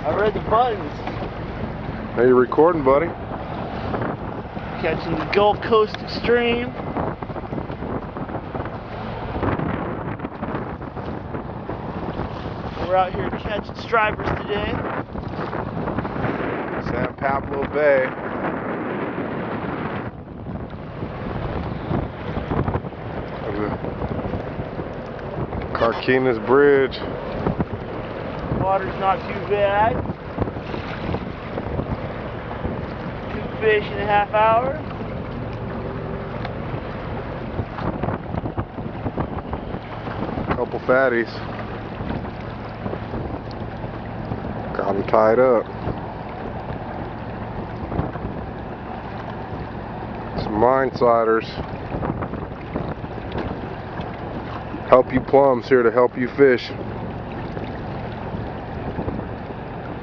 I read the buttons. Are you recording, buddy? Catching the Gulf Coast Extreme. We're out here catching stripers today. San Pablo Bay. Carquinez Bridge. Water's not too bad. 2 fish in a half hour. Couple fatties. Got them tied up. Some mine sliders. Help You Plums here to help you fish.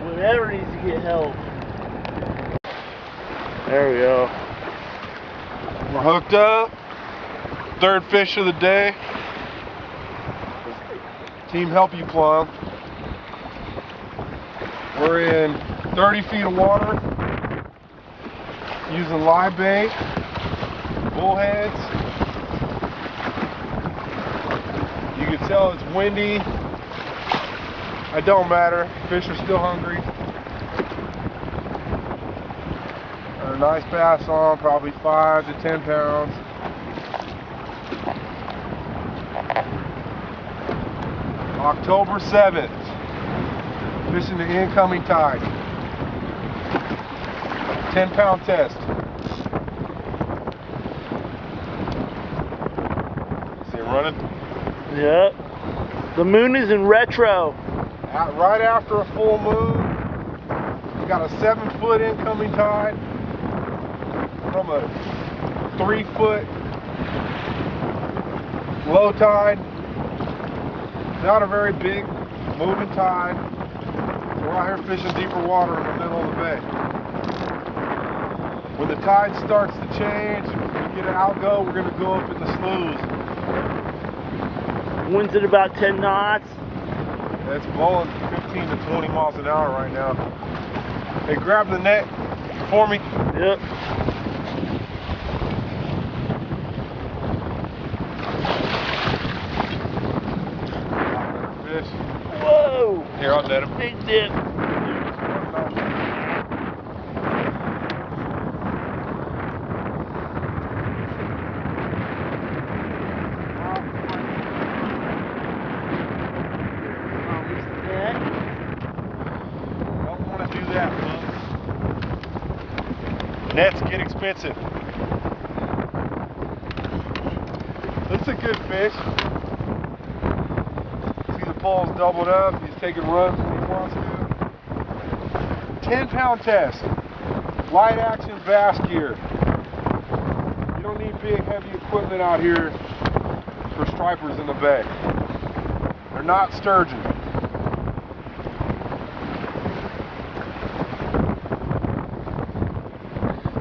Whatever needs to get help. There we go. We're hooked up. Third fish of the day. Team Help You Plum. We're in 30 feet of water using live bait, bullheads. You can tell it's windy. It don't matter. Fish are still hungry. A nice bass on, probably 5 to 10 pounds. October 7th. Fishing the incoming tide. 10-pound test. See him running? Yep. The moon is in retro. Right after a full moon, we got a 7-foot incoming tide from a 3-foot low tide. Not a very big moving tide. We're out here fishing deeper water in the middle of the bay. When the tide starts to change, we get an outgo, we're going to go up in the sloughs. Wind's at about 10 knots. It's blowing 15 to 20 miles an hour right now. Hey, grab the net for me. Yep. Fish. Whoa! Here, I'll net him. Big dip. Don't want to do that, folks. Nets get expensive. This is a good fish. See the pole's doubled up. He's taking runs when he wants to. 10-pound test. Light action bass gear. You don't need big, heavy equipment out here for stripers in the bay. They're not sturgeon.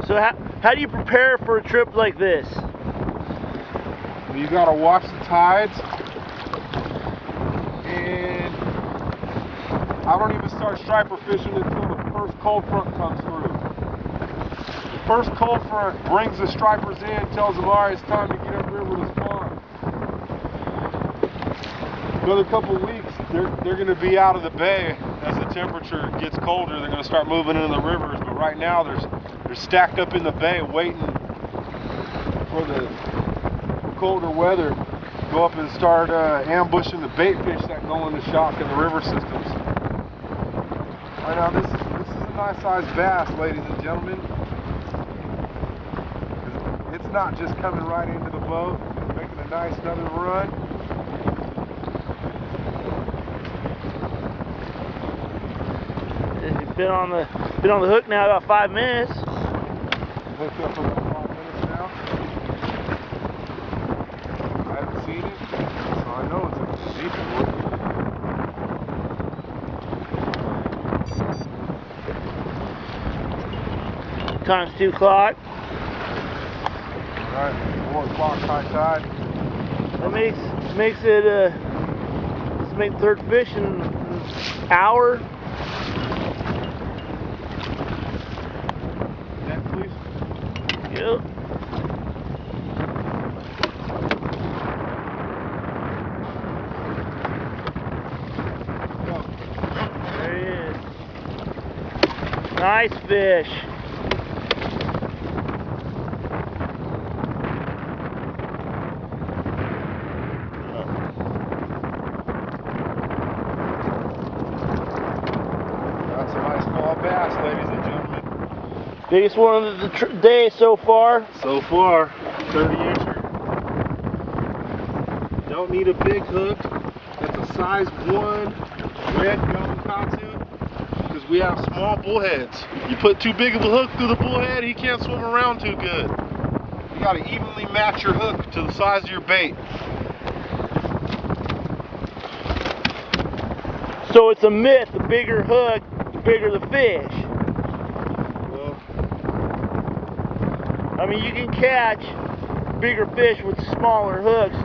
So how do you prepare for a trip like this? You gotta watch the tides, and I don't even start striper fishing until the first cold front comes through. The first cold front brings the stripers in, tells them, all right, it's time to get upriver to spawn. Another couple of weeks, they're gonna be out of the bay. As the temperature gets colder, they're gonna start moving into the rivers, but right now they're stacked up in the bay waiting for the colder weather. Go up and start ambushing the bait fish that go into shock in the river systems. Right now, this is a nice sized bass, ladies and gentlemen. It's not just coming right into the boat, it's making a nice another run. You've been on the hook now about 5 minutes. Hooked up for about 5 minutes now. I haven't seen it, so I know it's a decent one. Time's 2 o'clock. Alright, 4 o'clock high tide. That makes it let's make third fish in an hour. Yep. There he is. Nice fish. That's a nice fall bass, ladies and gentlemen. Biggest one of the day so far. So far, 30-incher. Don't need a big hook. That's a size 1 red gum katu because we have small bullheads. You put too big of a hook through the bullhead, he can't swim around too good. You got to evenly match your hook to the size of your bait. So it's a myth, the bigger hook, the bigger the fish. Well, I mean, you can catch bigger fish with smaller hooks.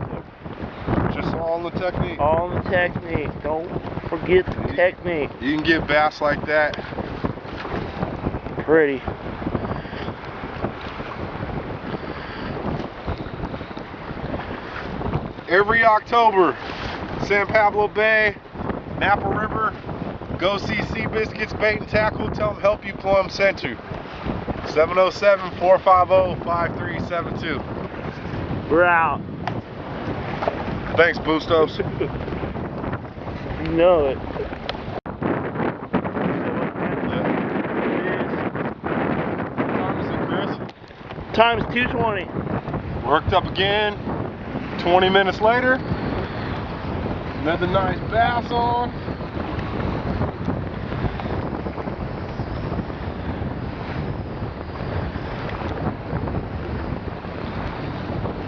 just all in the technique. All in the technique. Don't forget the technique. You can get bass like that. Pretty. Every October, San Pablo Bay, Napa River, go see Seabiscuits Bait and Tackle. Tell them Help You Plumb sent you. 707-450-5372. We're out. Thanks, Bustos. You know it. Time's 2:20. Worked up again. 20 minutes later. Another nice bass on.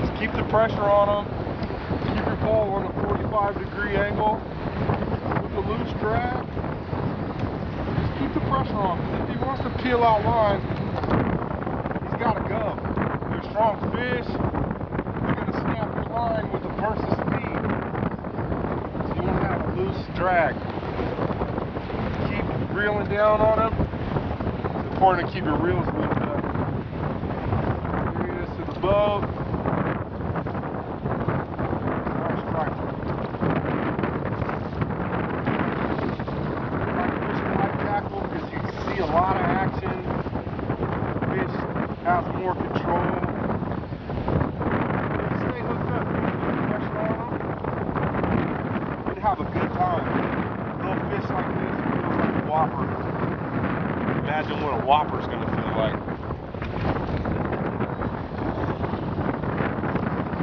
Just keep the pressure on them. Keep your pole on a 45-degree angle with the loose drag. Just keep the pressure on, because if he wants to peel out line, he's got to go. They're strong fish. They're going to snap your line with a burst of speed. So you want to have a loose drag. Keep reeling down on them. It's important to keep your reels lubed up. Here he is to the boat. Nice striker. I like fishing light tackle because you can see a lot of action. Fish has more control. Stay hooked up, keep the pressure on them, and have a good time. Little fish like this feels like a whopper. Imagine what a whopper's going to feel like.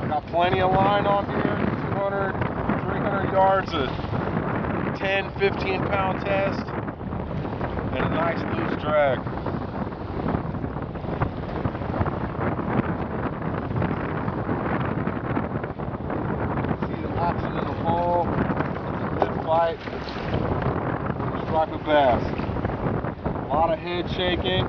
Got plenty of line on here, 200, 300 yards, a 10, 15 pound test, and a nice loose drag. See the action in the hole, good fight, striped bass. A lot of head shaking.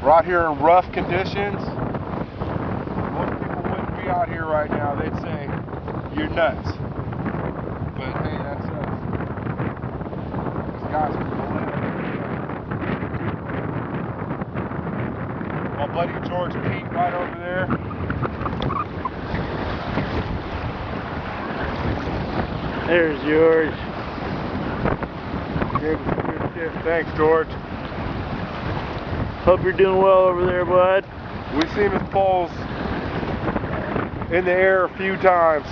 We're out here in rough conditions. Most people wouldn't be out here right now. They'd say, you're nuts. But hey, that's us. These guys are going. My buddy George Pete right over there. There's George. Good shit. Thanks, George. Hope you're doing well over there, bud. We've seen his poles in the air a few times,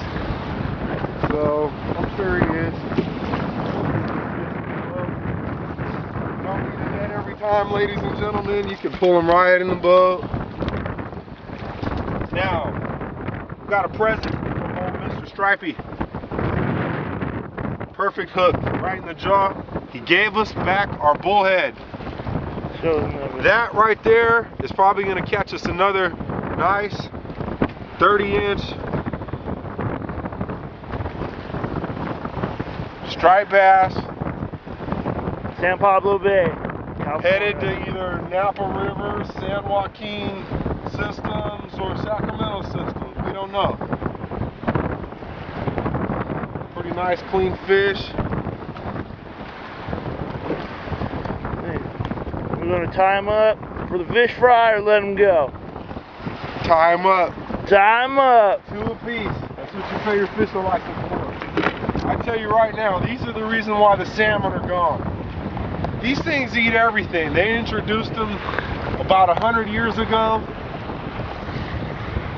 so I'm sure he is. Don't need a net every time, ladies and gentlemen. You can pull them right in the boat. Now, we've got a present from old Mr. Stripey. Perfect hook, right in the jaw. He gave us back our bullhead. Show them everything. That right there is probably going to catch us another nice 30-inch striped bass. San Pablo Bay, California. Headed to either Napa River, San Joaquin systems, or Sacramento systems. We don't know. Pretty nice, clean fish. Hey, going to tie them up for the fish fry or let them go? Tie them up. Tie them up. 2 apiece. That's what you pay your fishing license for. I tell you right now, these are the reason why the salmon are gone. These things eat everything. They introduced them about 100 years ago,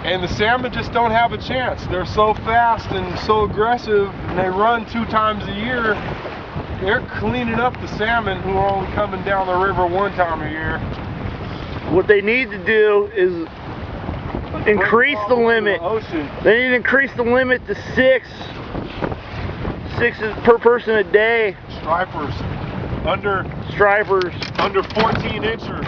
and the salmon just don't have a chance. They're so fast and so aggressive, and they run 2 times a year. They're cleaning up the salmon who are only coming down the river 1 time a year. What they need to do is increase the limit. They need to increase the limit to 6 per person a day. Stripers. Under 14 inchers.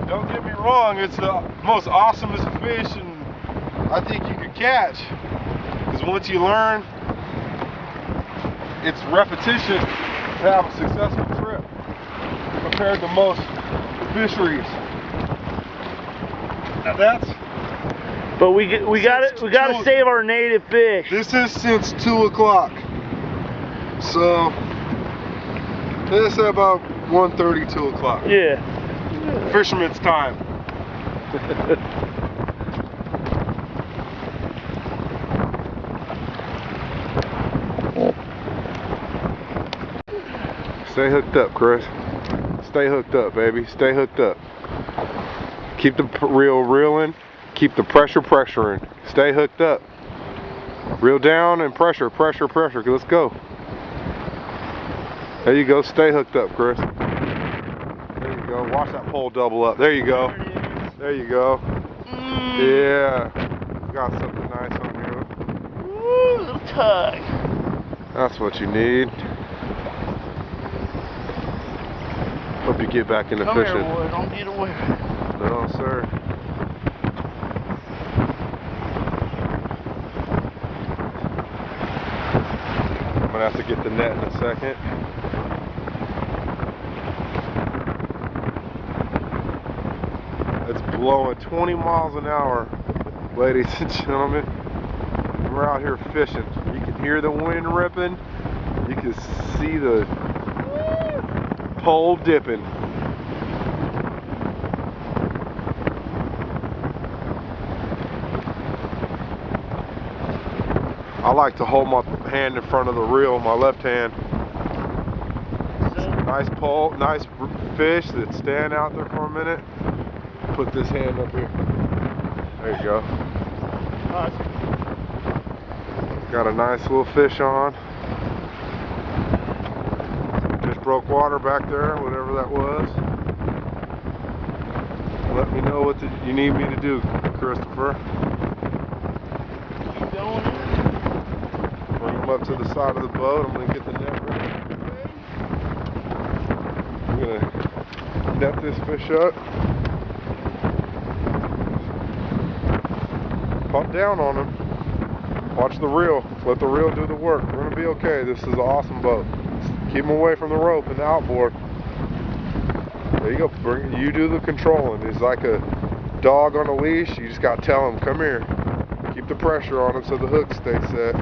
Don't get me wrong, it's the most awesomest fish and I think you could catch. Because once you learn, it's repetition to have a successful trip compared to most fisheries. Now that's. But we gotta save our native fish. This is since 2 o'clock. So this is about 1:30, 2 o'clock. Yeah. Fisherman's time. Stay hooked up, Chris. Stay hooked up, baby. Stay hooked up. Keep the reel reeling. Keep the pressure pressuring. Stay hooked up. Reel down and pressure, pressure, pressure. Let's go. There you go. Stay hooked up, Chris. There you go. Watch that pole double up. There you go. There you go. Yeah. Got something nice on you. Ooh, little tug. That's what you need. Hope you get back into fishing. Come here, boy. Don't get away. No, sir. I'm gonna have to get the net in a second. It's blowing 20 miles an hour, ladies and gentlemen. We're out here fishing. You can hear the wind ripping. You can see the pole dipping. I like to hold my hand in front of the reel, my left hand. Nice pole, nice fish that's staying out there for a minute. Put this hand up here. There you go. Awesome. Got a nice little fish on. Just broke water back there, whatever that was. Let me know what you need me to do, Christopher. Keep going. Bring him up to the side of the boat. I'm going to get the net ready. I'm going to net this fish up. Pump down on him. Watch the reel. Let the reel do the work. We're going to be okay. This is an awesome boat. Keep him away from the rope and the outboard. There you go. You do the controlling. He's like a dog on a leash. You just got to tell him, come here. Keep the pressure on him so the hook stays set.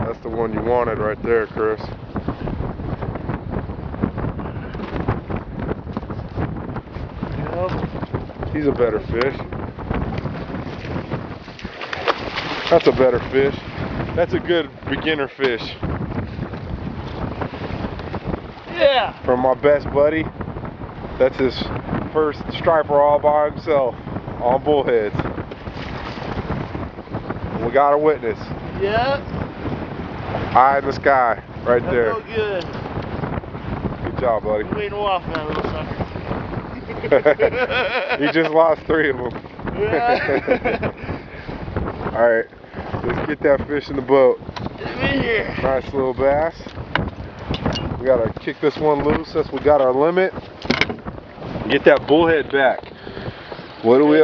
That's the one you wanted right there, Chris. He's a better fish. That's a better fish. That's a good beginner fish. Yeah. From my best buddy. That's his first striper all by himself on bullheads. We got a witness. Yeah. Eye in the sky, right That's there. so good. Good job, buddy. You waiting off that little sucker. You just lost 3 of them. Yeah. Alright, let's get that fish in the boat. Get him in here. Nice little bass. We gotta kick this one loose since we got our limit. Get that bullhead back. What do we